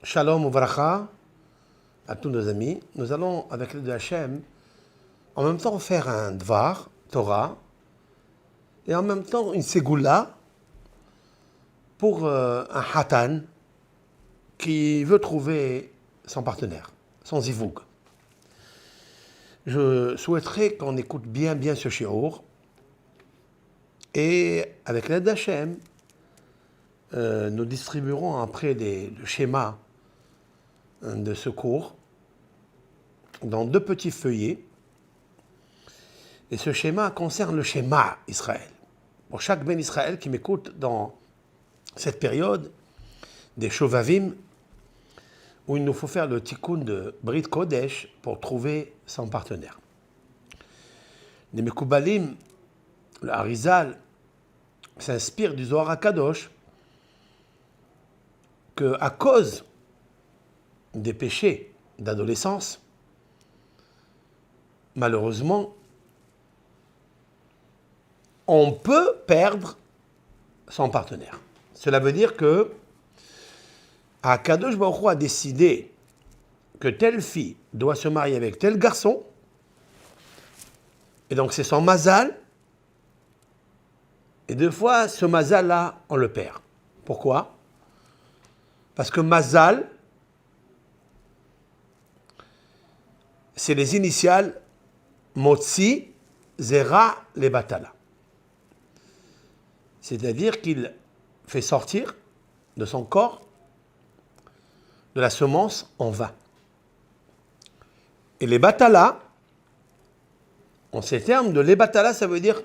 Shalom Uvracha à tous nos amis. Nous allons, avec l'aide de Hachem, en même temps faire un Dvar, Torah, et en même temps une Ségoula pour un Hatan qui veut trouver son partenaire, son Zivoug. Je souhaiterais qu'on écoute bien ce shiur et avec l'aide d'Hachem, nous distribuerons après le schéma de ce cours dans 2 petits feuillets. Et ce schéma concerne le schéma Israël. Pour chaque Ben Israël qui m'écoute dans cette période des Shovavim, où il nous faut faire le tikkun de Brit Kodesh pour trouver son partenaire. Les Mekoubalim, le Harizal, s'inspire du Zohar HaKadosh qu'à cause des péchés d'adolescence, malheureusement, on peut perdre son partenaire. Cela veut dire que HaKadosh Baruch Hu a décidé que telle fille doit se marier avec tel garçon, et donc c'est son mazal, et 2 fois, ce mazal-là, on le perd. Pourquoi ? Parce que mazal, c'est les initiales Motzi, Zera, les Batala. C'est-à-dire qu'il fait sortir de son corps de la semence en vain. Et les Batala, en ces termes, de les Batala, ça veut dire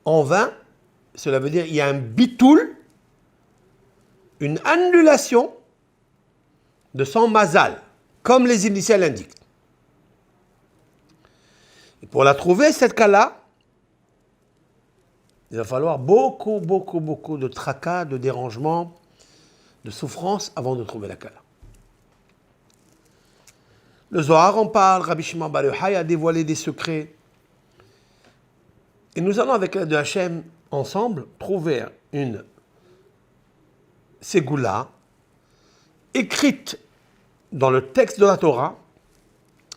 en vain, cela veut dire il y a un bitoul, une annulation de son mazal, comme les initiales indiquent. Et pour la trouver, cette cas-là, il va falloir beaucoup de tracas, de dérangements, de souffrances avant de trouver la Kala. Le Zohar en parle, Rabbi Shimon Bar Yochai a dévoilé des secrets. Et nous allons, avec l'aide de Hachem, ensemble, trouver une Ségoula écrite dans le texte de la Torah,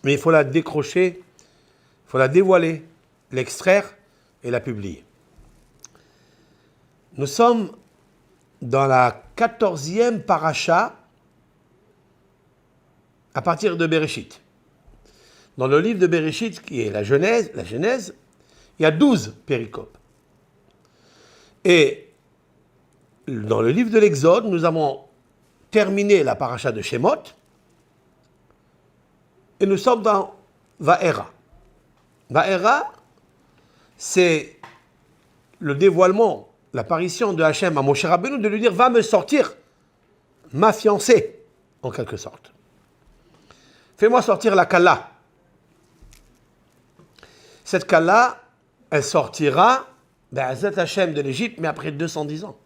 mais il faut la décrocher, il faut la dévoiler, l'extraire et la publier. Nous sommes dans la 14e paracha à partir de Bereshit. Dans le livre de Bereshit, qui est la Genèse, il y a 12 péricopes. Et dans le livre de l'Exode, nous avons terminé la paracha de Shemot et nous sommes dans Va'era. Va'era, c'est le dévoilement, l'apparition de Hachem à Moshe Rabbeinu de lui dire « Va me sortir ma fiancée » en quelque sorte. Fais-moi sortir la Kala. Cette Kala, elle sortira d'Azat Hachem de l'Égypte, mais après 210 ans.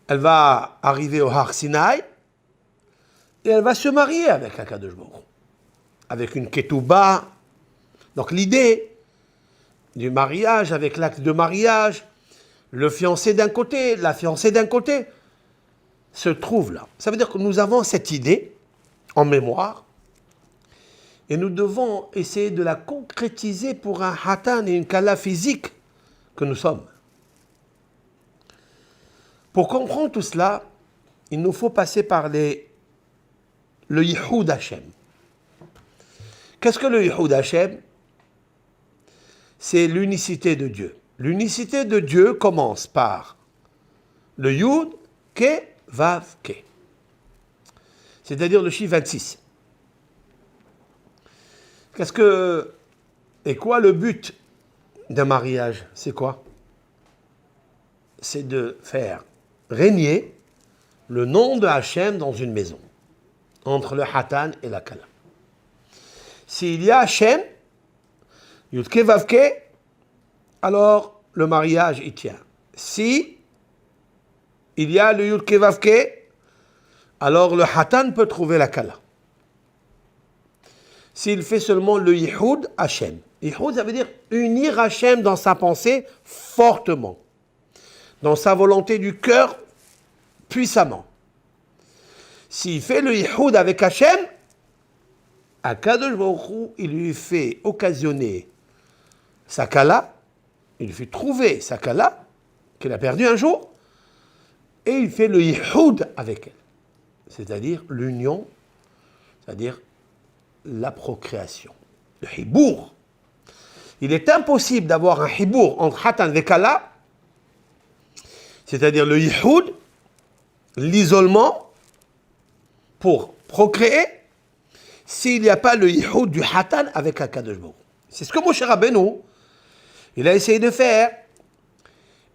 Elle va arriver au Har Sinaï et elle va se marier avec HaKadosh Baruch Hu, avec une ketouba. Donc l'idée du mariage, avec l'acte de mariage, le fiancé d'un côté, la fiancée d'un côté, se trouve là. Ça veut dire que nous avons cette idée en mémoire et nous devons essayer de la concrétiser pour un hatan et une kala physique que nous sommes. Pour comprendre tout cela, il nous faut passer par le Yihoud Hashem. Qu'est-ce que le Yihoud Hashem ? C'est l'unicité de Dieu. L'unicité de Dieu commence par le Yud, Ke, Vav, Ke. C'est-à-dire le chiffre 26. Et quoi le but d'un mariage ? C'est quoi ? C'est de faire régner le nom de Hachem dans une maison, entre le Hatan et la Kala. S'il y a Hachem, Yudke Vavke, alors le mariage y tient. Si il y a le Yudke Vavke, alors le Hatan peut trouver la Kala. S'il fait seulement le Yihoud Hachem. Yihoud, ça veut dire unir Hachem dans sa pensée fortement, dans sa volonté du cœur puissamment. S'il fait le yihoud avec Hachem, Akadosh Baruch Hu, il lui fait occasionner sa kala, il lui fait trouver sa kala, qu'il a perdue un jour, et il fait le yihoud avec elle. C'est-à-dire l'union, c'est-à-dire la procréation. Le hibour. Il est impossible d'avoir un hibour entre Hatan et Kala, c'est-à-dire le yihoud, l'isolement, pour procréer, s'il n'y a pas le yihoud du Hatan avec Akadosh Baruch Hu. C'est ce que Moshe Rabbeinu, il a essayé de faire.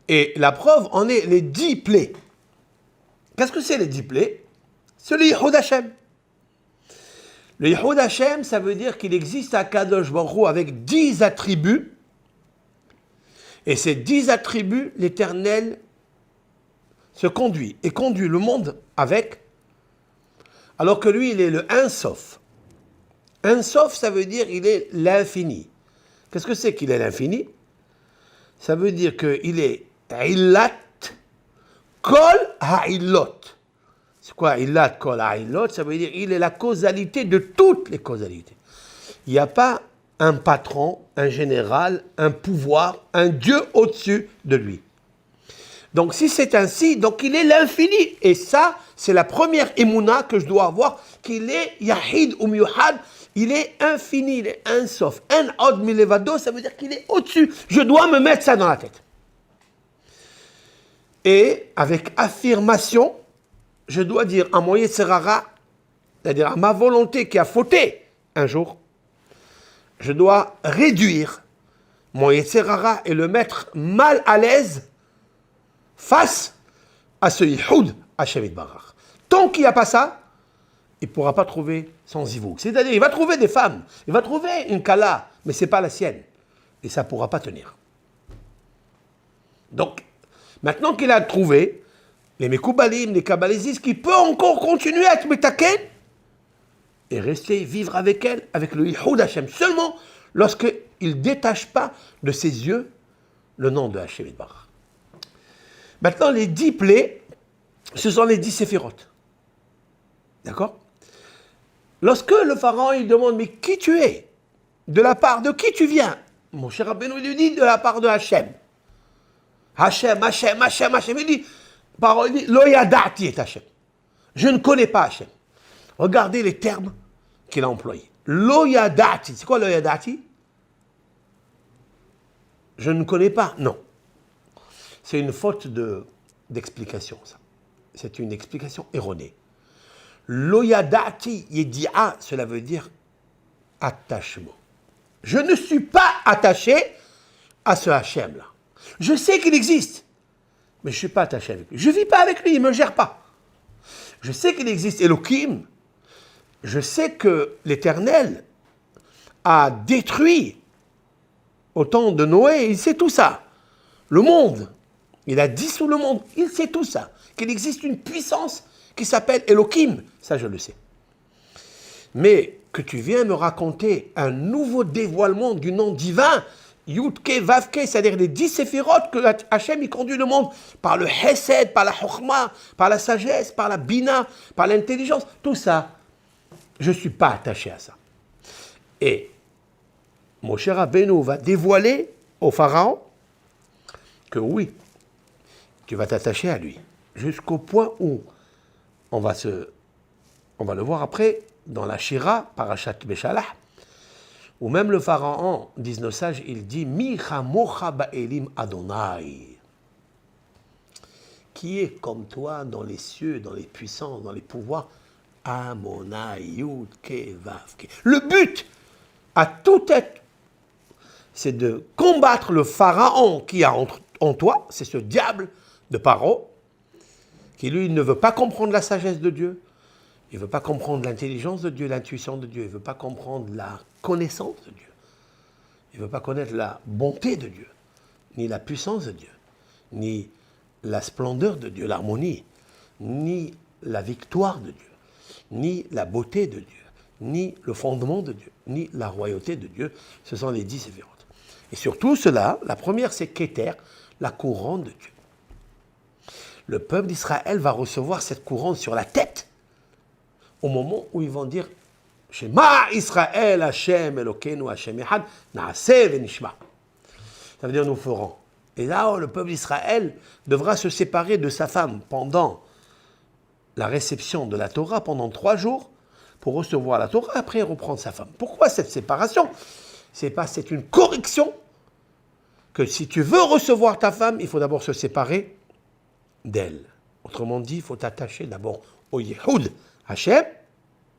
Et la preuve en est les 10 plaies. Qu'est-ce que c'est les 10 plaies? C'est le yihoud Hashem. Le yihoud Hashem, ça veut dire qu'il existe à Kadosh Baruch Hu avec 10 attributs. Et ces 10 attributs, l'Éternel se conduit et conduit le monde avec, alors que lui, il est le Un Sof. Un Sof, ça veut dire il est l'infini. Qu'est-ce que c'est qu'il est l'infini? Ça veut dire qu'il est Illat Kol Ha'ilot. C'est quoi Illat Kol Ha'ilot? Ça veut dire il est la causalité de toutes les causalités. Il n'y a pas un patron, un général, un pouvoir, un Dieu au-dessus de lui. Donc si c'est ainsi, donc il est l'infini. Et ça, c'est la première émouna que je dois avoir, qu'il est Yahid ou Miyuhad, il est infini, il est un sauf. Un od milevado, ça veut dire qu'il est au-dessus. Je dois me mettre ça dans la tête. Et avec affirmation, je dois dire à mon Yetzerara, c'est-à-dire à ma volonté qui a fauté un jour, je dois réduire mon Yetzerara et le mettre mal à l'aise face à ce Yihoud Hashem Yitbarach. Tant qu'il n'y a pas ça, il ne pourra pas trouver son zivouk. C'est-à-dire, il va trouver des femmes, il va trouver une kala, mais ce n'est pas la sienne. Et ça ne pourra pas tenir. Donc, maintenant qu'il a trouvé, les Mekoubalim, les Kabbalésistes, qui peut encore continuer à être Metaken, et rester vivre avec elle, avec le Yihoud Hashem, seulement lorsqu'il ne détache pas de ses yeux le nom de Hashem Yitbarach. Maintenant, les 10 plaies, ce sont les 10 séphirotes. D'accord? Lorsque le pharaon il demande, mais qui tu es? De la part de qui tu viens? Mon cher Rabbeinu lui dit, de la part de Hachem. Hachem. Il dit, parole dit, lo yadati est Hachem. Je ne connais pas Hachem. Regardez les termes qu'il a employés. Lo yadati. C'est quoi lo yadati? Je ne connais pas. Non. C'est une faute d'explication, ça. C'est une explication erronée. Lo yadati yedi'a, cela veut dire attachement. Je ne suis pas attaché à ce Hachem-là. Je sais qu'il existe, mais je ne suis pas attaché avec lui. Je ne vis pas avec lui, il ne me gère pas. Je sais qu'il existe Elohim. Je sais que l'Éternel a détruit au temps de Noé, il sait tout ça. Le monde, il a dissous le monde, il sait tout ça. Qu'il existe une puissance qui s'appelle Elohim, ça je le sais. Mais que tu viens me raconter un nouveau dévoilement du nom divin, Yudke, Vavke, c'est-à-dire les 10 séphirotes que Hachem il conduit le monde par le Hesed, par la Chokhma, par la sagesse, par la Bina, par l'intelligence, tout ça, je ne suis pas attaché à ça. Et mon cher Rabbeinu va dévoiler au Pharaon que oui, tu vas t'attacher à lui, jusqu'au point où on va le voir après dans la Shira, Parashat Beshalach, où même le Pharaon, disent nos sages, il dit Mi chamocha ba'elim Adonai. Qui est comme toi dans les cieux, dans les puissances, dans les pouvoirs? Amona Yudke Vavke. Le but à tout être, c'est de combattre le Pharaon qui a en toi, c'est ce diable de Paro, qui lui ne veut pas comprendre la sagesse de Dieu, il ne veut pas comprendre l'intelligence de Dieu, l'intuition de Dieu, il ne veut pas comprendre la connaissance de Dieu, il ne veut pas connaître la bonté de Dieu, ni la puissance de Dieu, ni la splendeur de Dieu, l'harmonie, ni la victoire de Dieu, ni la beauté de Dieu, ni le fondement de Dieu, ni la royauté de Dieu. Ce sont les 10 séphirotes. Et surtout cela, la première c'est Keter, la couronne de Dieu. Le peuple d'Israël va recevoir cette couronne sur la tête au moment où ils vont dire Shema Israël Hashem Elokeinu Hashem Echad Naaseh Venishma. Ça veut dire nous ferons. Et là, le peuple d'Israël devra se séparer de sa femme pendant la réception de la Torah, pendant 3 jours, pour recevoir la Torah, après reprendre sa femme. Pourquoi cette séparation? C'est une correction que si tu veux recevoir ta femme, il faut d'abord se séparer d'elle. Autrement dit, il faut t'attacher d'abord au Yehoud Hashem.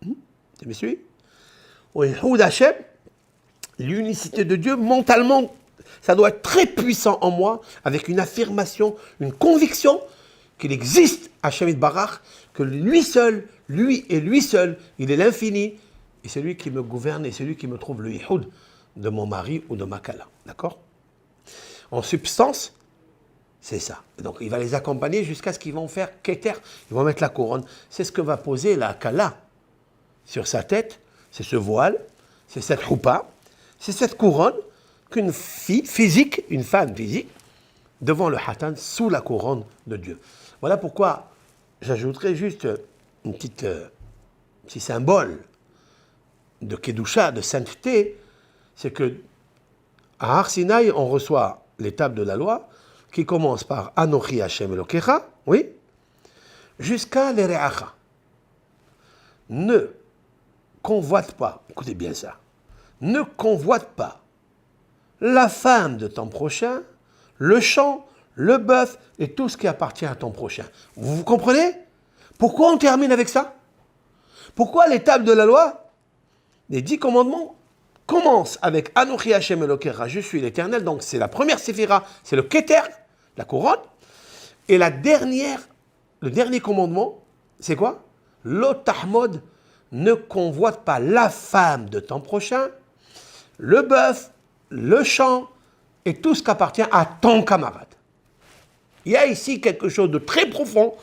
Tu me suis? Au Yehoud Hashem, l'unicité de Dieu, mentalement, ça doit être très puissant en moi, avec une affirmation, une conviction qu'il existe Hashem Yitbarach, que lui seul, lui et lui seul, il est l'infini, et c'est lui qui me gouverne, et c'est lui qui me trouve le Yehoud de mon mari ou de ma Kala. D'accord? En substance, c'est ça. Donc il va les accompagner jusqu'à ce qu'ils vont faire Keter, ils vont mettre la couronne. C'est ce que va poser la Kala sur sa tête, c'est ce voile, c'est cette choupa, c'est cette couronne qu'une fille physique, une femme physique, devant le Hatan, sous la couronne de Dieu. Voilà pourquoi j'ajouterai juste un petit symbole de Kedusha, de sainteté, c'est que à Har Sinaï, on reçoit l'étape de la loi qui commence par Anochi Hashem Elokecha, oui, jusqu'à l'Ereacha. Ne convoite pas, écoutez bien ça, ne convoite pas la femme de ton prochain, le champ, le bœuf et tout ce qui appartient à ton prochain. Vous comprenez? Pourquoi on termine avec ça? Pourquoi l'étape de la loi, les 10 commandements, commence avec Anochi Hashem Elokecha, je suis l'Éternel, donc c'est la première séphira, c'est le Keter, la couronne, et le dernier commandement, c'est quoi? Lo tahmod, ne convoite pas la femme de ton prochain, le bœuf, le champ et tout ce qui appartient à ton camarade. Il y a ici quelque chose de très profond.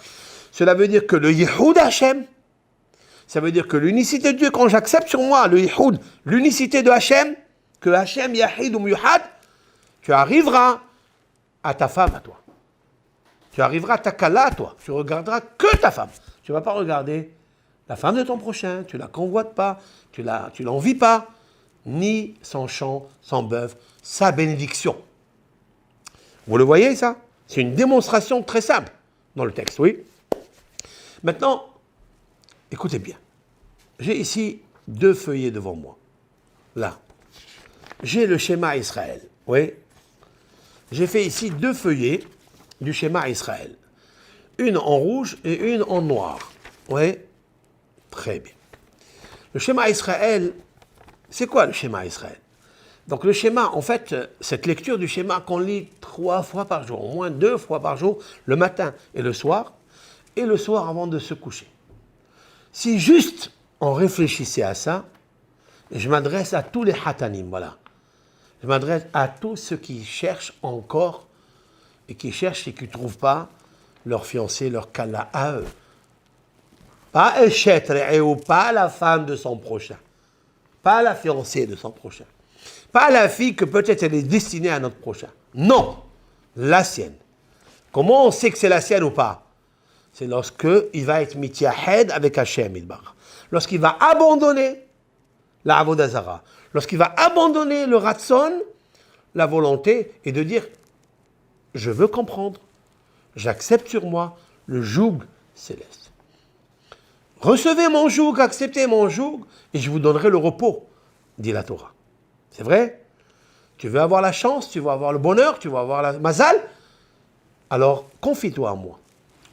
Cela veut dire que le Yehoud Hashem, ça veut dire que l'unicité de Dieu, quand j'accepte sur moi le Yehoud, l'unicité de Hashem, que Hashem Yahid ou Muyuhad, tu arriveras à ta femme, à toi. Tu arriveras à ta Kala, à toi. Tu regarderas que ta femme. Tu ne vas pas regarder la femme de ton prochain, tu ne la convoites pas, tu l'envies pas, ni son champ, son bœuf, sa bénédiction. Vous le voyez, ça? C'est une démonstration très simple dans le texte, oui. Maintenant, écoutez bien. J'ai ici 2 feuillets devant moi. Là. J'ai le schéma Israël, oui. J'ai fait ici 2 feuillets du schéma Israël. Une en rouge et une en noir. Oui. Très bien. Le schéma Israël, c'est quoi le schéma Israël? Donc le schéma, en fait, cette lecture du schéma qu'on lit 3 fois par jour, au moins 2 fois par jour, le matin et le soir avant de se coucher. Si juste on réfléchissait à ça, je m'adresse à tous les hatanim, voilà. Je m'adresse à tous ceux qui cherchent encore et qui cherchent et qui ne trouvent pas leur fiancé, leur kala à eux. Pas Eshet Re'eu, pas la femme de son prochain. Pas la fiancée de son prochain. Pas la fille que peut-être elle est destinée à notre prochain. Non, la sienne. Comment on sait que c'est la sienne ou pas? C'est lorsqu'il va être mityahed avec Hashem Yitbarach. Lorsqu'il va abandonner la avodah zara. Lorsqu'il va abandonner le ratson, la volonté, et de dire, je veux comprendre, j'accepte sur moi le joug céleste. Recevez mon joug, acceptez mon joug, et je vous donnerai le repos, dit la Torah. C'est vrai? Tu veux avoir la chance, tu veux avoir le bonheur, tu veux avoir la mazal, alors confie-toi à moi.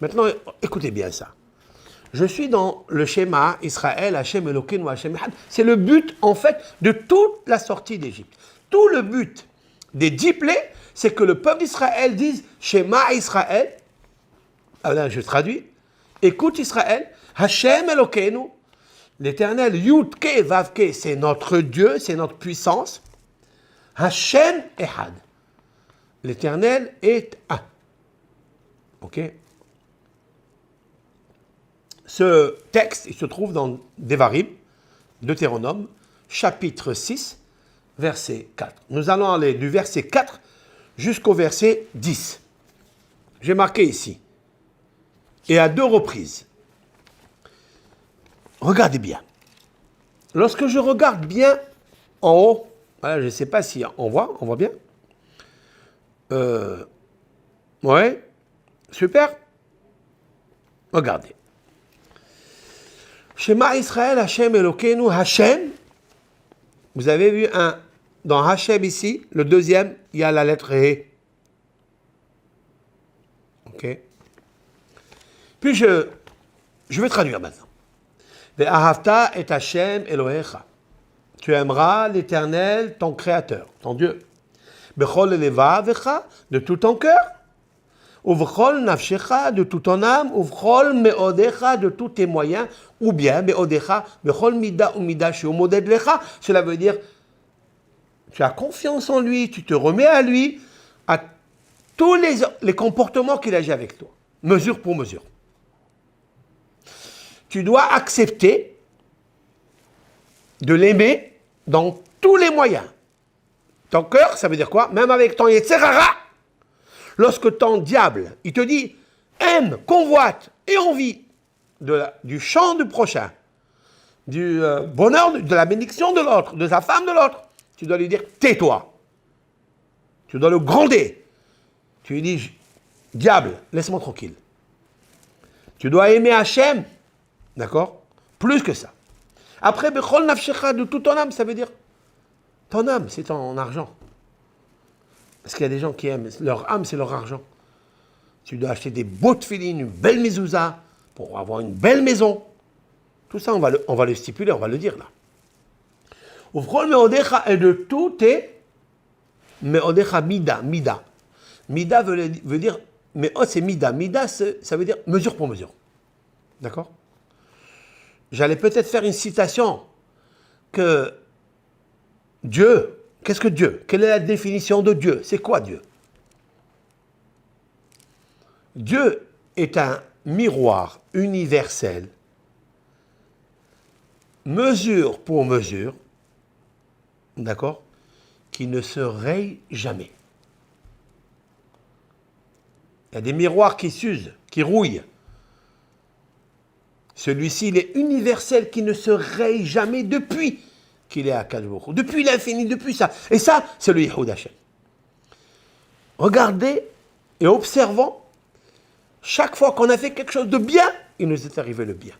Maintenant, écoutez bien ça. Je suis dans le schéma Israël, Hashem Elokeinu, Hashem Echad. C'est le but, en fait, de toute la sortie d'Égypte. Tout le but des 10 plaies, c'est que le peuple d'Israël dise Shema Israël. Alors là, je traduis. Écoute Israël, Hashem Elokeinu, l'Éternel, Yud-Ke, Vav-Ke, c'est notre Dieu, c'est notre puissance. Hashem Echad. L'Éternel est un. Ok? Ce texte, il se trouve dans Devarim, Deutéronome, chapitre 6, verset 4. Nous allons aller du verset 4 jusqu'au verset 10. J'ai marqué ici. Et à 2 reprises. regardez bien. Lorsque je regarde bien en haut, voilà, je ne sais pas si on voit bien. Ouais, super. Regardez. Shema Israël, Hashem Elokeinu, Hashem. Vous avez vu dans Hashem ici, le deuxième, il y a la lettre He. Ok. Puis je vais traduire maintenant. Ve'ahavta et Hashem Elohecha. Tu aimeras l'Éternel, ton Créateur, ton Dieu. Bechol elevavecha, de tout ton cœur. Uvchol nafshecha, de toute ton âme. Uvchol meodecha, de tous tes moyens. Ou bien, meodecha, bechol mida ou mida sheumoded lecha. Cela veut dire, tu as confiance en lui, tu te remets à lui, à tous les comportements qu'il agit avec toi. Mesure pour mesure. Tu dois accepter de l'aimer dans tous les moyens. Ton cœur, ça veut dire quoi? Même avec ton Yetzerara, lorsque ton diable, il te dit, aime, convoite et envie du chant du prochain, du bonheur, de la bénédiction de l'autre, de sa femme de l'autre, tu dois lui dire, tais-toi. Tu dois le gronder. Tu lui dis, diable, laisse-moi tranquille. Tu dois aimer Hachem, d'accord? Plus que ça. Après, Bechol Nafshecha, de toute ton âme, ça veut dire, ton âme, c'est ton argent. Parce qu'il y a des gens qui aiment, leur âme, c'est leur argent. Tu dois acheter des beaux tefilines, une belle mezouza, pour avoir une belle maison. Tout ça, on va le stipuler, on va le dire là. Ufrol meodecha, et de tout tes meodecha mida. Mida veut dire, mais c'est mida. Mida, ça veut dire mesure pour mesure. D'accord? J'allais peut-être faire une citation que Dieu, qu'est-ce que Dieu? Quelle est la définition de Dieu? C'est quoi Dieu? Dieu est un miroir universel, mesure pour mesure, d'accord, qui ne se raye jamais. Il y a des miroirs qui s'usent, qui rouillent. Celui-ci, il est universel, qui ne se raye jamais depuis qu'il est à Kadjbourg, depuis l'infini, depuis ça. Et ça, c'est le Yehoud Hashem. Regardez et observons, chaque fois qu'on a fait quelque chose de bien, il nous est arrivé le bien.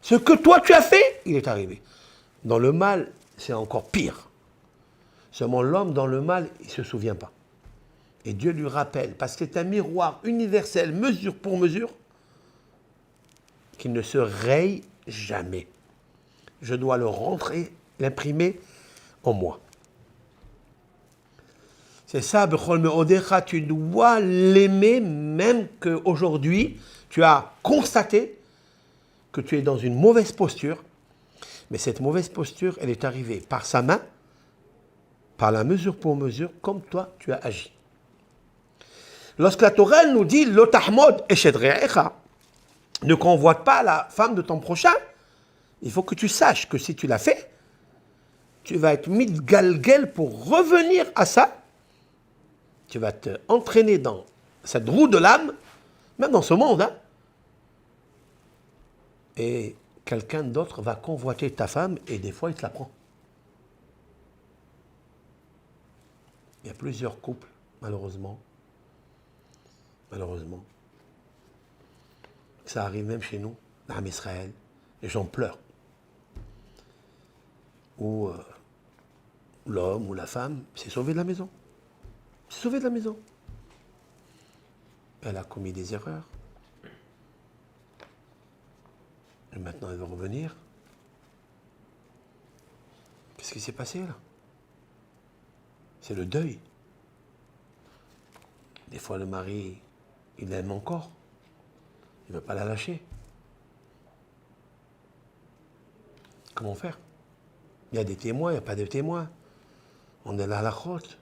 Ce que toi tu as fait, il est arrivé. Dans le mal, c'est encore pire. Seulement l'homme dans le mal, il ne se souvient pas. Et Dieu lui rappelle, parce que c'est un miroir universel, mesure pour mesure, qui ne se raye jamais. Je dois le rentrer, l'imprimer en moi. C'est ça, Bechol Meodecha, tu dois l'aimer même qu'aujourd'hui, tu as constaté que tu es dans une mauvaise posture, mais cette mauvaise posture, elle est arrivée par sa main, par la mesure pour mesure, comme toi, tu as agi. Lorsque la Torah nous dit « Lotahmod eshed re'echa » ne convoite pas la femme de ton prochain, il faut que tu saches que si tu l'as fait, tu vas être mitgalgel pour revenir à ça. Tu vas te entraîner dans cette roue de l'âme, même dans ce monde, hein. Et quelqu'un d'autre va convoiter ta femme et des fois il te la prend. Il y a plusieurs couples, malheureusement. Ça arrive même chez nous, dans Israël. Les gens pleurent. Où l'homme ou la femme s'est sauvé de la maison. Elle a commis des erreurs. Et maintenant, elle veut revenir. Qu'est-ce qui s'est passé là? C'est le deuil. Des fois, le mari, il l'aime encore. Il ne veut pas la lâcher. Comment faire? Il y a des témoins, il n'y a pas de témoins. On est là à la côte.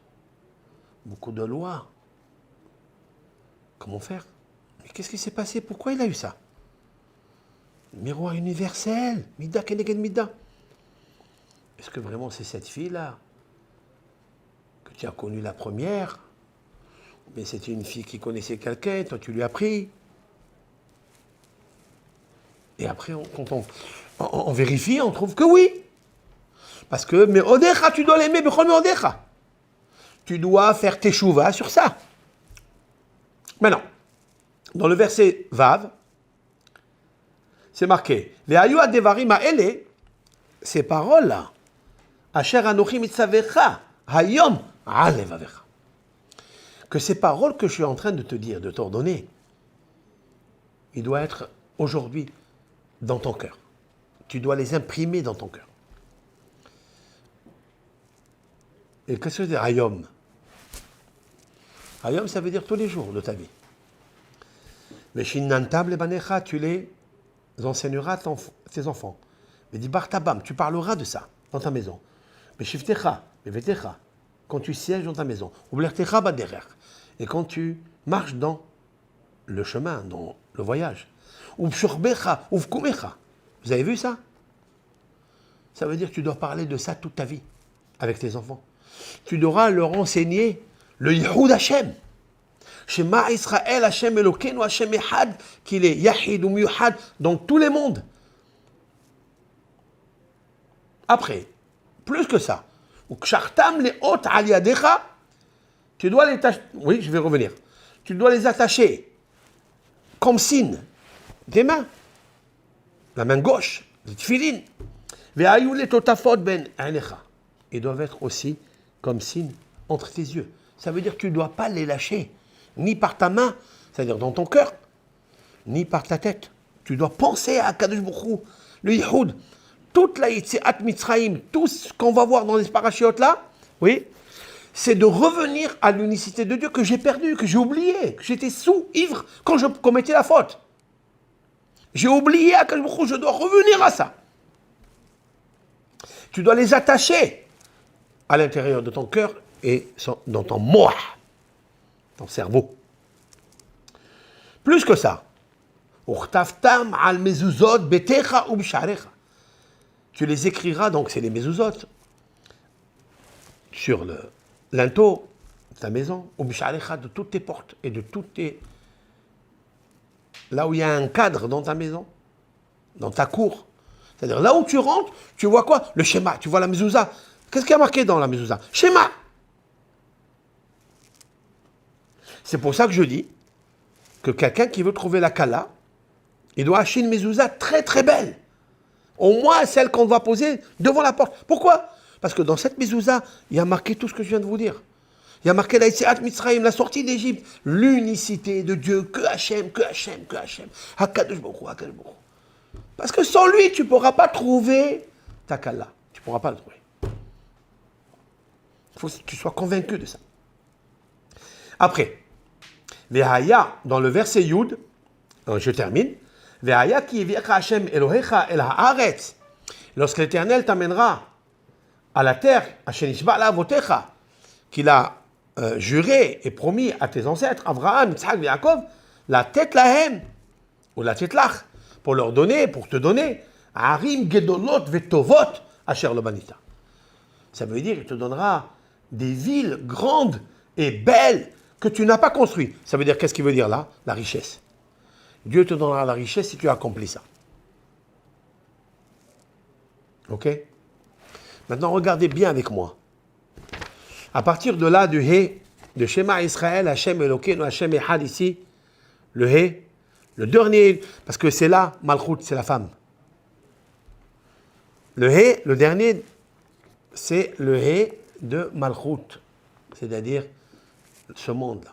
Beaucoup de lois. Comment faire? Mais qu'est-ce qui s'est passé? Pourquoi il a eu ça? Miroir universel. Mida keneged mida. Est-ce que vraiment c'est cette fille-là que tu as connue la première? Mais c'était une fille qui connaissait quelqu'un, toi tu lui as pris. Et après, quand on vérifie, on trouve que oui. Parce que, mais Odecha, tu dois l'aimer, Bechol Odecha. Tu dois faire teshuva sur ça. Maintenant, dans le verset Vav, c'est marqué, Ve'ayu adevarim ha'ele, ces paroles-là, Asher anochi mitzavecha, hayom alevavecha. Que ces paroles que je suis en train de te dire, de t'ordonner, il doit être aujourd'hui dans ton cœur. Tu dois les imprimer dans ton cœur. Et qu'est-ce que ça veut dire hayom? Hayom, ça veut dire tous les jours de ta vie. Mais shinantam lebanecha, tu les enseigneras à tes enfants. Mais dis bartabam, tu parleras de ça dans ta maison. Mais shiftecha, mais vetecha, quand tu sièges dans ta maison. Ou blertecha baderer, et quand tu marches dans le chemin, dans le voyage. Ou pshurbecha, ou vkumecha. Vous avez vu ça? Ça veut dire que tu dois parler de ça toute ta vie avec tes enfants. Tu devras leur enseigner le Yehud Hashem. Shema Israël, Hashem Elokeinu, Hashem Echad, qu'il est Yahid ou Miyuhad dans tous les mondes. Après, plus que ça, tu dois les attacher. Oui, je vais revenir. Tu dois les attacher comme signe des mains. La main gauche, le tefillin. Ils doivent être aussi comme signe entre tes yeux. Ça veut dire que tu ne dois pas les lâcher, ni par ta main, c'est-à-dire dans ton cœur, ni par ta tête. Tu dois penser à Kadosh Baruch Hu, le Yihoud, toute la Yitziat Mitzrayim, tout ce qu'on va voir dans les parachiotes là, oui, c'est de revenir à l'unicité de Dieu que j'ai perdu, que j'ai oublié, que j'étais ivre quand je commettais la faute. J'ai oublié à Kadosh Baruch Hu, je dois revenir à ça. Tu dois les attacher à l'intérieur de ton cœur et dans ton moah, ton cerveau. Plus que ça, tu les écriras, donc c'est les mezuzot, sur le linteau de ta maison, ou de toutes tes portes et de toutes tes... Là où il y a un cadre dans ta maison, dans ta cour. C'est-à-dire là où tu rentres, tu vois quoi? Le schéma, tu vois la mezouza. Qu'est-ce qui a marqué dans la mezouza? Schéma. C'est pour ça que je dis que quelqu'un qui veut trouver la kala, il doit acheter une mezouza très très belle. Au moins celle qu'on va poser devant la porte. Pourquoi? Parce que dans cette mezouza, il y a marqué tout ce que je viens de vous dire. Il y a marqué la Yitziat Mitzrayim, la sortie d'Égypte, l'unicité de Dieu, que Hachem, que Hachem, que Hachem. Hakadosh Baruch Hu, Hakadosh Baruch Hu. Parce que sans lui, tu ne pourras pas trouver ta kala. Tu ne pourras pas le trouver. Il faut que tu sois convaincu de ça. Après, Vehaya, dans le verset Yud, je termine. Vehaya ki yivieka Hashem Elohecha el haaretz. Lorsque l'Éternel t'amènera à la terre, Hashem nishba la avotecha, qu'il a juré et promis à tes ancêtres, Abraham, Yitzhak et Yaakov, la tête lahem, ou la tête lach, pour leur donner, pour te donner, Harim Gedolot Vetovot Asher Lobanita. Ça veut dire qu'il te donnera des villes grandes et belles que tu n'as pas construites. Ça veut dire, qu'est-ce qu'il veut dire là? La richesse. Dieu te donnera la richesse si tu accomplis ça. Ok? Maintenant, regardez bien avec moi. À partir de là, du He, de Shema Israël, Hashem Elokeinu, Hashem Echad ici, le He, le dernier, parce que c'est là, Malchut, c'est la femme. Le He, le dernier, c'est le He de Malchut, c'est-à-dire ce monde-là.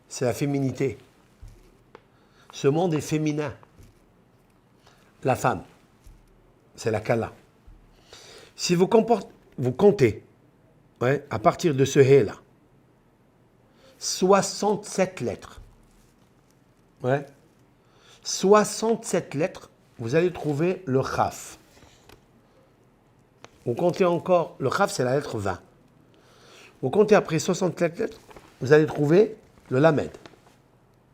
C'est la féminité. Ce monde est féminin. La femme, c'est la Kala. Si vous comptez, ouais, à partir de ce He-là, 67 lettres, ouais, 67 lettres, vous allez trouver le Chaf. Vous comptez encore, le Chaf c'est la lettre 20. Vous comptez après 67 lettres, vous allez trouver le Lamed.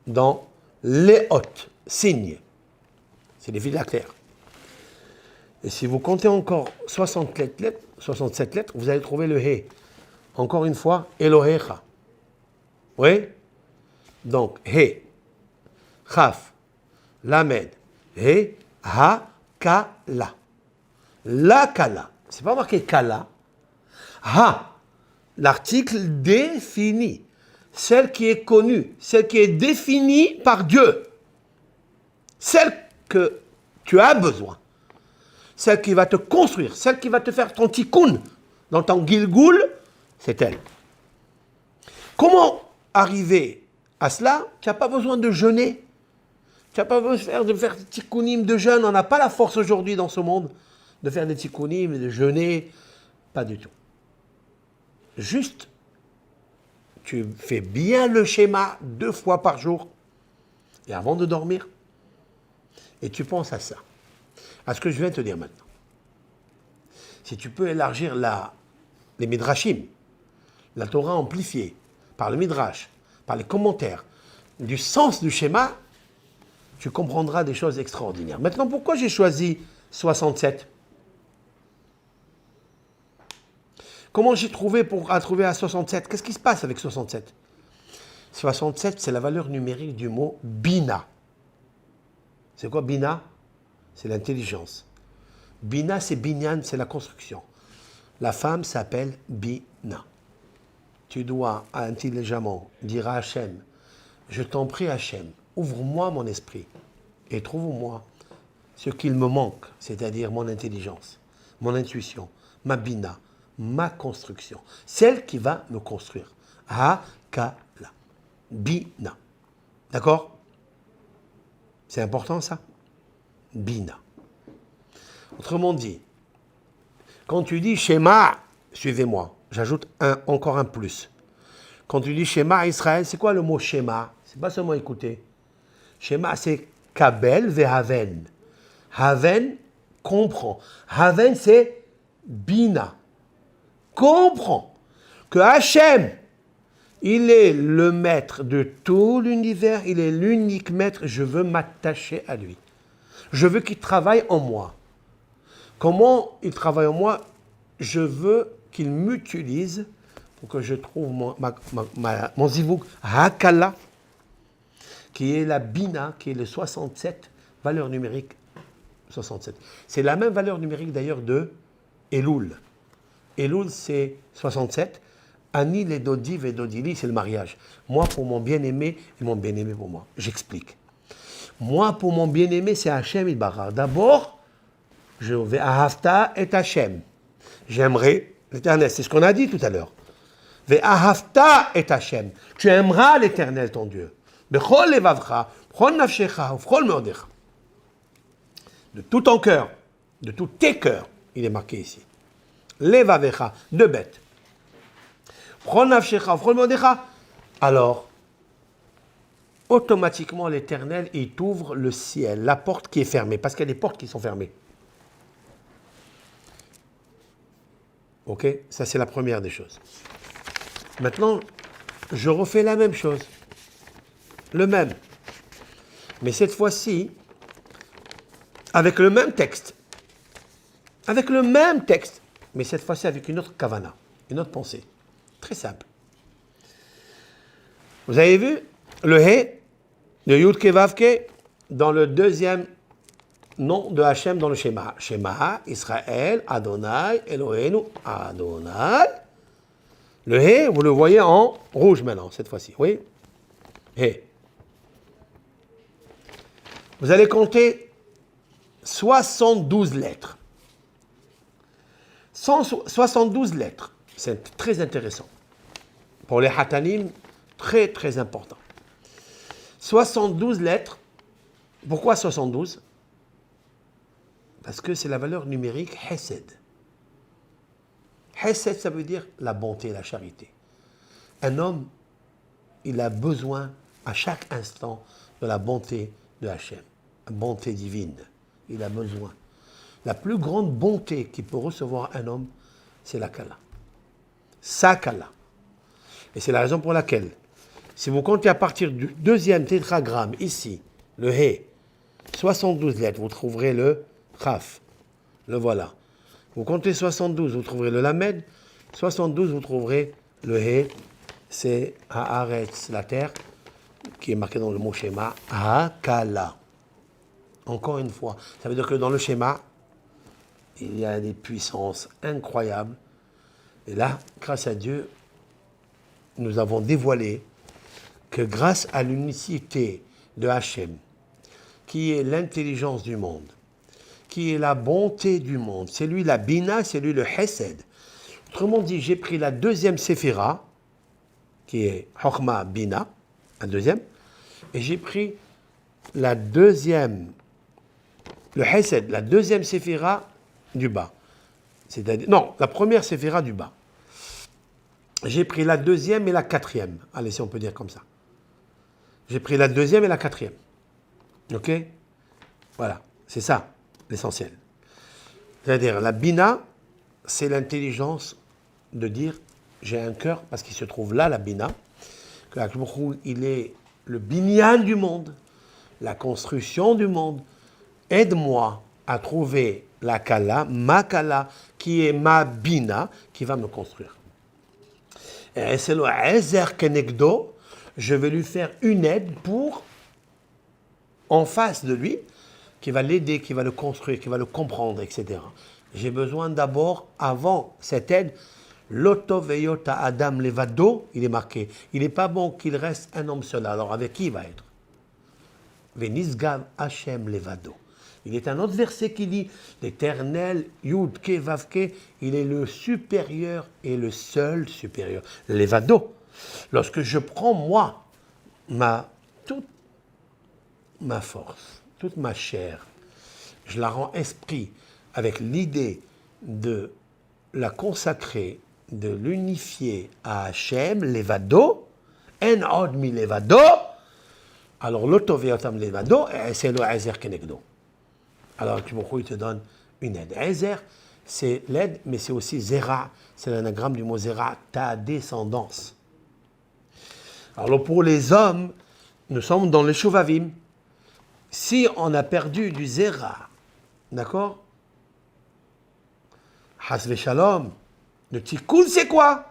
Dans Léot, signe. C'est les phylactères. Et si vous comptez encore 67 lettres, vous allez trouver le He. Encore une fois, Elohecha. Oui? Donc, He, Chaf, Lamed, Et ha-kala. La kala. C'est pas marqué kala. Ha. L'article défini. Celle qui est connue. Celle qui est définie par Dieu. Celle que tu as besoin. Celle qui va te construire. Celle qui va te faire ton tikkun dans ton gilgoul. C'est elle. Comment arriver à cela? Tu n'as pas besoin de jeûner. Tu n'as pas besoin de faire des tikkunim de jeûne. On n'a pas la force aujourd'hui dans ce monde de faire des tikkunim et de jeûner. Pas du tout. Juste, tu fais bien le schéma 2 fois par jour. Et avant de dormir. Et tu penses à ça. À ce que je viens de te dire maintenant. Si tu peux élargir les midrashim, la Torah amplifiée, par le midrash, par les commentaires, du sens du schéma, tu comprendras des choses extraordinaires. Maintenant, pourquoi j'ai choisi 67? Comment j'ai trouvé pour trouver à 67? Qu'est-ce qui se passe avec 67? 67, c'est la valeur numérique du mot bina. C'est quoi bina? C'est l'intelligence. Bina, c'est binyan, c'est la construction. La femme s'appelle bina. Tu dois intelligemment dire à Hachem, je t'en prie Hachem, ouvre-moi mon esprit et trouve-moi ce qu'il me manque, c'est-à-dire mon intelligence, mon intuition, ma bina, ma construction, celle qui va me construire. Ha-ka-la. Bina. D'accord? C'est important ça? Bina. Autrement dit, quand tu dis schéma, suivez-moi. J'ajoute encore un plus. Quand tu dis schéma Israël, c'est quoi le mot schéma? C'est pas seulement écouter. Schéma, c'est kabel vehaven. Haven, comprend. Haven, c'est bina. Comprend que Hachem, il est le maître de tout l'univers, il est l'unique maître, je veux m'attacher à lui. Je veux qu'il travaille en moi. Comment il travaille en moi? Je veux qu'il m'utilise pour que je trouve mon zivouk hakala, qui est la bina, qui est le 67, valeur numérique 67. C'est la même valeur numérique d'ailleurs de Elul. Elul, c'est 67. Anil et Dodiv et Dodili, c'est le mariage. Moi pour mon bien-aimé et mon bien-aimé pour moi. J'explique. Moi pour mon bien-aimé, c'est Hachem Yitbarach. D'abord, je vais ahavta et Hachem. J'aimerai l'Éternel. C'est ce qu'on a dit tout à l'heure. Ve'ahavta et Hachem. Tu aimeras l'Éternel, ton Dieu. Bechol levavcha, bechol nafshecha, bechol meodecha. De tout ton cœur, de tous tes cœurs, il est marqué ici. Levavecha, 2 bêtes. Bechol nafshecha, bechol meodecha. Alors, automatiquement, l'Éternel, il t'ouvre le ciel, la porte qui est fermée, parce qu'il y a des portes qui sont fermées. Ok? Ça, c'est la première des choses. Maintenant, je refais la même chose. Le même. Mais cette fois-ci, avec le même texte. Avec le même texte. Mais cette fois-ci avec une autre kavana, une autre pensée. Très simple. Vous avez vu le He, le Yud Ke Vav Ke, dans le deuxième nom de Hachem dans le schéma. Shema, Israël, Adonai, Eloheinu, Adonai. Le He, vous le voyez en rouge maintenant, cette fois-ci. Oui? He. Vous allez compter 72 lettres. 72 lettres. C'est très intéressant. Pour les Hatanim, très très important. 72 lettres. Pourquoi 72? Parce que c'est la valeur numérique Hesed. Hesed, ça veut dire la bonté, la charité. Un homme, il a besoin à chaque instant de la bonté de Hachem, une bonté divine. Il a besoin. La plus grande bonté qu'il peut recevoir un homme, c'est la Kala. Sa Kala. Et c'est la raison pour laquelle, si vous comptez à partir du deuxième tétragramme, ici, le He, 72 lettres, vous trouverez le Chaf. Le voilà. Vous comptez 72, vous trouverez le Lamed. 72, vous trouverez le He. C'est Haaretz, la terre, qui est marqué dans le mot schéma, Hakala. Encore une fois, ça veut dire que dans le schéma, il y a des puissances incroyables. Et là, grâce à Dieu, nous avons dévoilé que grâce à l'unicité de Hachem, qui est l'intelligence du monde, qui est la bonté du monde, c'est lui la Bina, c'est lui le Hesed. Autrement dit, j'ai pris la deuxième Séphira, qui est Chokhma Bina, la deuxième, et j'ai pris la deuxième, le Hesed, la deuxième Séphira du bas. C'est-à-dire, non, la première Séphira du bas. J'ai pris la deuxième et la quatrième. Allez, si on peut dire comme ça. J'ai pris la deuxième et la quatrième. Ok? Voilà, c'est ça l'essentiel. C'est-à-dire, la Bina, c'est l'intelligence de dire j'ai un cœur, parce qu'il se trouve là, la Bina, que il est le binyan du monde, la construction du monde. Aide-moi à trouver la Kala, ma Kala, qui est ma Bina, qui va me construire. Et c'est le Ezer Kenegdo, je vais lui faire une aide pour, en face de lui, qui va l'aider, qui va le construire, qui va le comprendre, etc. J'ai besoin d'abord, avant cette aide, Loto Veyota Adam Levado, il est marqué. Il n'est pas bon qu'il reste un homme seul. Alors avec qui il va être? Venisgav Hashem Levado. Il est un autre verset qui dit l'Éternel, Yud Ke Vav Ke, il est le supérieur et le seul supérieur. Levado. Lorsque je prends moi, toute ma force, toute ma chair, je la rends esprit avec l'idée de la consacrer, de l'unifier à Hachem, Levado, En Od Mi Levado, alors l'Otoveotam Levado, c'est le Ezer Kenegdo. Alors il te donne une aide. Ezer, c'est l'aide, mais c'est aussi Zera, c'est l'anagramme du mot Zera, ta descendance. Alors pour les hommes, nous sommes dans les Shuvavim. Si on a perdu du Zera, d'accord? Hasve Shalom, le Tikkun, c'est quoi?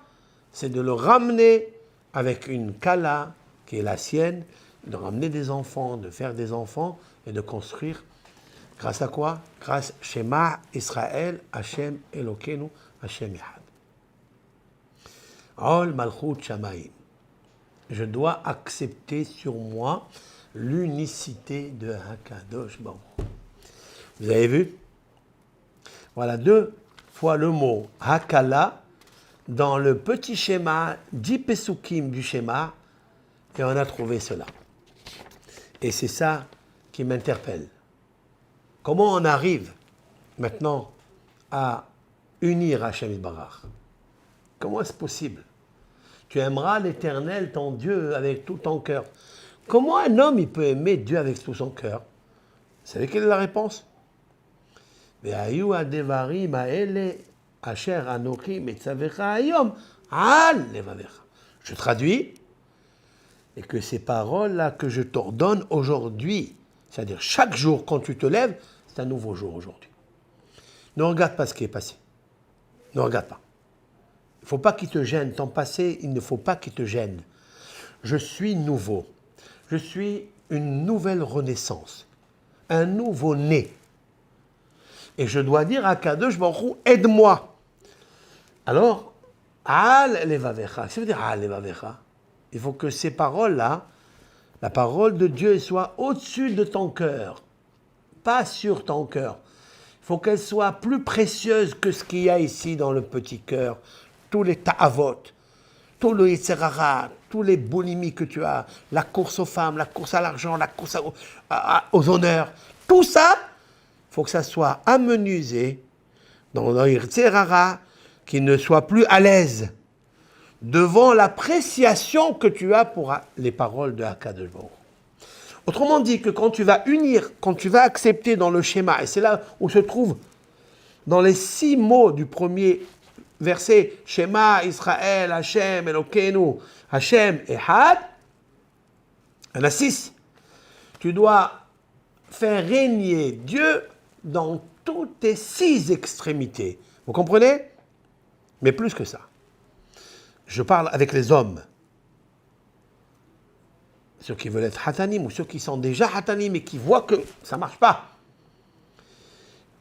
C'est de le ramener avec une Kala qui est la sienne, de ramener des enfants, de faire des enfants et de construire. Grâce à quoi? Grâce à Shema Israël, Hashem Elokeinu, Hashem Yahad. Ol Malchut Shamayim. Je dois accepter sur moi l'unicité de Hakadosh Baruch. Vous avez vu? Voilà 2 fois le mot Hakala dans le petit schéma, 10 Pesukim du schéma, et on a trouvé cela. Et c'est ça qui m'interpelle. Comment on arrive maintenant à unir Hashem Barach? Comment est-ce possible? Tu aimeras l'Éternel, ton Dieu, avec tout ton cœur. Comment un homme il peut aimer Dieu avec tout son cœur? Vous savez quelle est la réponse? Je traduis, et que ces paroles-là que je t'ordonne aujourd'hui, c'est-à-dire chaque jour quand tu te lèves, c'est un nouveau jour aujourd'hui. Ne regarde pas ce qui est passé. Ne regarde pas. Il ne faut pas qu'il te gêne. Ton passé, il ne faut pas qu'il te gêne. Je suis nouveau. Je suis une nouvelle renaissance. Un nouveau-né. Et je dois dire à Kadosh Baruch Hu, aide-moi. Alors, Al Levavecha. Qu'est-ce que ça veut dire Al Levavecha? Il faut que ces paroles-là, la parole de Dieu, soit au-dessus de ton cœur. Pas sur ton cœur. Il faut qu'elle soit plus précieuse que ce qu'il y a ici dans le petit cœur. Tous les ta'avot, tout le yitzhara, tous les boulimies que tu as, la course aux femmes, la course à l'argent, la course aux honneurs, tout ça, il faut que ça soit amenuisé dans le yitzhara, qui ne soit plus à l'aise devant l'appréciation que tu as pour les paroles de Hakadosh Baruch. Autrement dit que quand tu vas unir, quand tu vas accepter dans le schéma, et c'est là où se trouve dans les 6 mots du premier verset, Shema Israël, Hashem Elokeinu, Hashem Ehad, il y en a 6. Tu dois faire régner Dieu dans toutes tes 6 extrémités. Vous comprenez? Mais plus que ça. Je parle avec les hommes. ceux qui veulent être hatanim ou ceux qui sont déjà hatanim et qui voient que ça ne marche pas.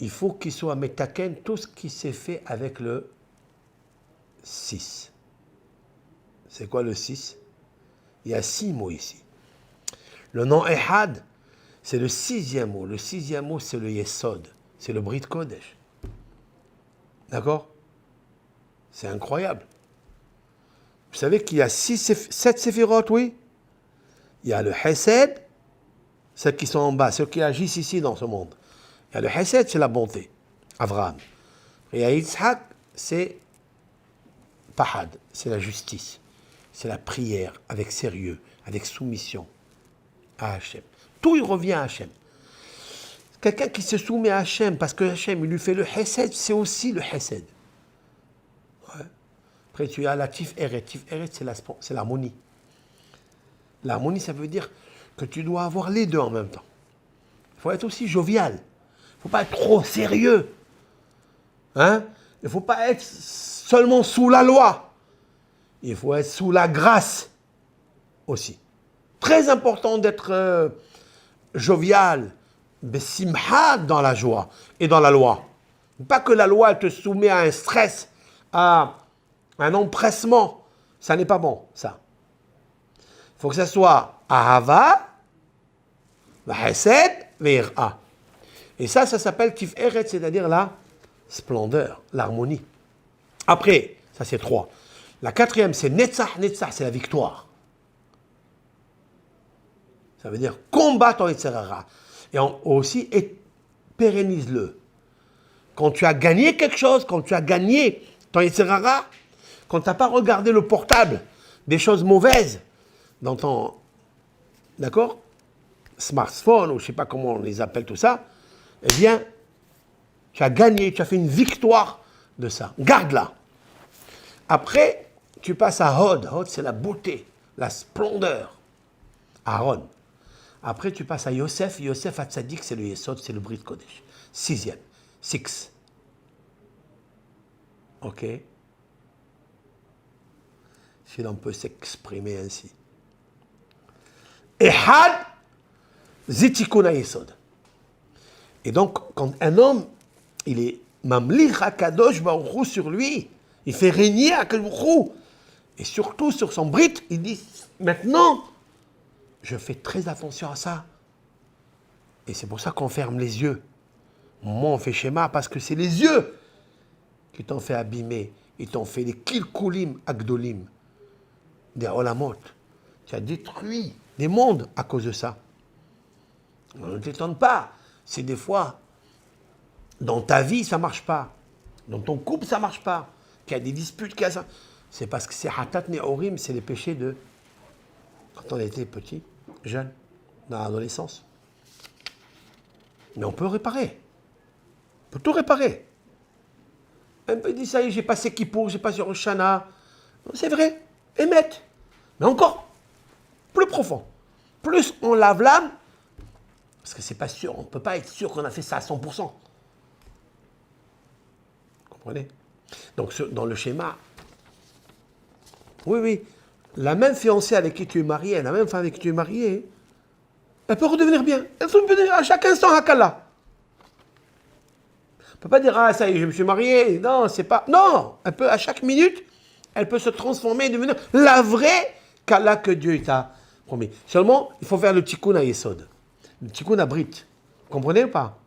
Il faut qu'ils soient metaken tout ce qui s'est fait avec le 6. C'est quoi le 6? Il y a 6 mots ici. Le nom Ehad, c'est le 6e mot. Le 6e mot, c'est le Yesod. C'est le Brit Kodesh. D'accord? C'est incroyable. Vous savez qu'il y a 7 séphirotes, oui? Il y a le Hesed, ceux qui sont en bas, ceux qui agissent ici dans ce monde. Il y a le Hesed, c'est la bonté, Avraham. Et il y a Yitzhak, c'est Pahad, c'est la justice. C'est la prière avec sérieux, avec soumission à Hachem. Tout il revient à Hachem. Quelqu'un qui se soumet à Hachem parce que Hachem il lui fait le Hesed, c'est aussi le Hesed. Ouais. Après tu as la Tiferet. Tiferet, c'est l'harmonie. L'harmonie, ça veut dire que tu dois avoir les deux en même temps. Il faut être aussi jovial. Il ne faut pas être trop sérieux. Hein? Il ne faut pas être seulement sous la loi. Il faut être sous la grâce aussi. Très important d'être jovial, besimha dans la joie et dans la loi. Pas que la loi te soumet à un stress, à un empressement. Ça n'est pas bon, ça. Il faut que ça soit ahava, hesed, ve'ira. Et ça s'appelle tiferet, c'est-à-dire la splendeur, l'harmonie. Après, ça c'est 3. La 4e, c'est netzach. Netzach, c'est la victoire. Ça veut dire combat ton Yetzirah. Et aussi, pérennise-le. Quand tu as gagné quelque chose, quand tu as gagné ton Yetzirah, quand tu n'as pas regardé le portable des choses mauvaises dans ton, d'accord, smartphone, ou je ne sais pas comment on les appelle tout ça, eh bien, tu as gagné, tu as fait une victoire de ça. Garde-la. Après, tu passes à Hod. Hod, c'est la beauté, la splendeur. Aaron. Après, tu passes à Yosef. Yosef à Tzadik, c'est le Yesod, c'est le Brit Kodesh. 6e. 6. Ok? Si l'on peut s'exprimer ainsi. Ehad, Zitikuna Yesod. Et donc, quand un homme, il est Mamlich HaKadosh Baruch Hu sur lui, il fait régner HaKadosh Baruch Hu. Et surtout sur son Brit, il dit, maintenant, je fais très attention à ça. Et c'est pour ça qu'on ferme les yeux. Moi, on fait schéma parce que c'est les yeux qui t'ont fait abîmer. Ils t'ont fait des kilkulim agdolim, des olamot. Tu as détruit des mondes à cause de ça. On ne t'étonne pas. C'est des fois, dans ta vie, ça ne marche pas. Dans ton couple, ça ne marche pas. Qu'il y a des disputes, qu'il y a ça. C'est parce que c'est hatat ne'orim, c'est les péchés de quand on était petit, jeune, dans l'adolescence. Mais on peut réparer. On peut tout réparer. Un peu dit, ça y est, j'ai passé Kippour, j'ai passé Rosh Hashanah. C'est vrai, émettre. Mais encore plus profond. Plus on lave l'âme, parce que c'est pas sûr, on ne peut pas être sûr qu'on a fait ça à 100%. Vous comprenez? Donc dans le schéma, oui, la même fiancée avec qui tu es marié, la même femme avec qui tu es marié, elle peut redevenir bien. Elle peut devenir à chaque instant Hakala. On ne peut pas dire, ah ça y est, je me suis marié. Non, c'est pas. Non, elle peut, à chaque minute, elle peut se transformer et devenir la vraie Kala que Dieu t'a promis. Seulement, il faut faire le tikkun à Yesod. Le tikkun à Brit. Vous comprenez ou pas?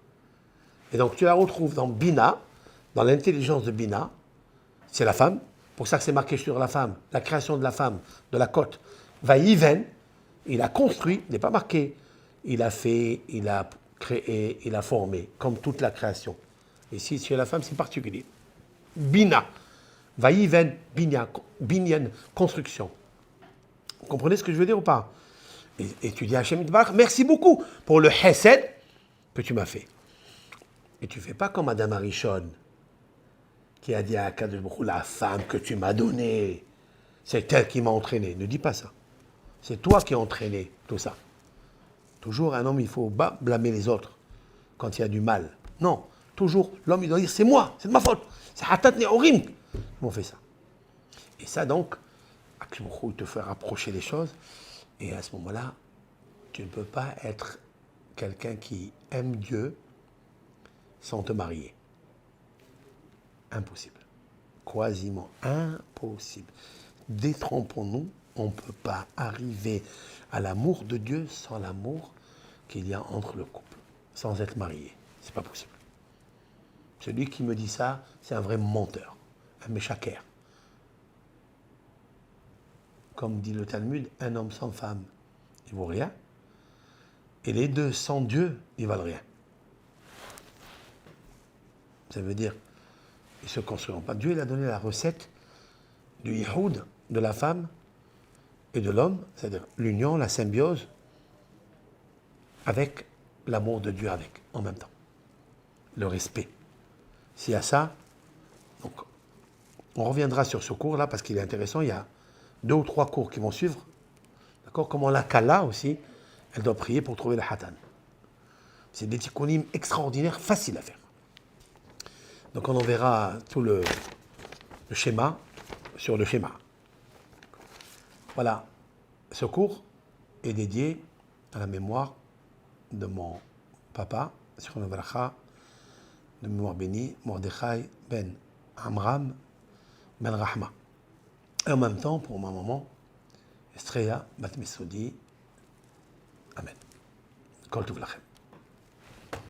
Et donc, tu la retrouves dans Bina, dans l'intelligence de Bina. C'est la femme. Pour ça que c'est marqué sur la femme, la création de la femme, de la côte. Vaïven, il a construit, il n'est pas marqué. Il a fait, il a créé, il a formé, comme toute la création. Ici, chez la femme, c'est particulier. Bina. Vaïven, binyan, construction. Vous comprenez ce que je veux dire ou pas? Et tu dis à Hachem Yitbarach, merci beaucoup pour le Hesed que tu m'as fait. Et tu ne fais pas comme Madame Arishon, qui a dit à Kadosh Baruch Hu, la femme que tu m'as donnée, c'est elle qui m'a entraîné. Ne dis pas ça. C'est toi qui as entraîné tout ça. Toujours un homme, il faut blâmer les autres quand il y a du mal. Non, toujours l'homme, il doit dire, c'est moi, c'est de ma faute. C'est hatat ne'orim qui m'ont fait ça. Et ça donc, Kadosh Baruch Hu te fait rapprocher les choses. Et à ce moment-là, Tu ne peux pas être quelqu'un qui aime Dieu sans te marier. Impossible. Quasiment impossible. Détrompons-nous, on ne peut pas arriver à l'amour de Dieu sans l'amour qu'il y a entre le couple, sans être marié. C'est pas possible. Celui qui me dit ça, c'est un vrai menteur, un méchaker. Comme dit le Talmud, un homme sans femme, il vaut rien. Et les deux sans Dieu, ils valent rien. Ça veut dire, ils ne se construiront pas. Dieu, il a donné la recette du yihoud, de la femme et de l'homme, c'est-à-dire l'union, la symbiose, avec l'amour de Dieu avec, en même temps. Le respect. S'il y a ça, donc, on reviendra sur ce cours-là parce qu'il est intéressant. Il y a 2 ou 3 cours qui vont suivre. D'accord? Comment la Kala aussi, elle doit prier pour trouver le Hatan. C'est des tikkunim extraordinaires, faciles à faire. Donc on en verra tout le schéma sur le schéma. Voilà. Ce cours est dédié à la mémoire de mon papa, sur le Bracha, de mémoire bénie, Mordechai ben Amram ben Rahma. Et en même temps, pour ma maman, Estreya bat Mesoudi. Amen. Kol Tov Lachem.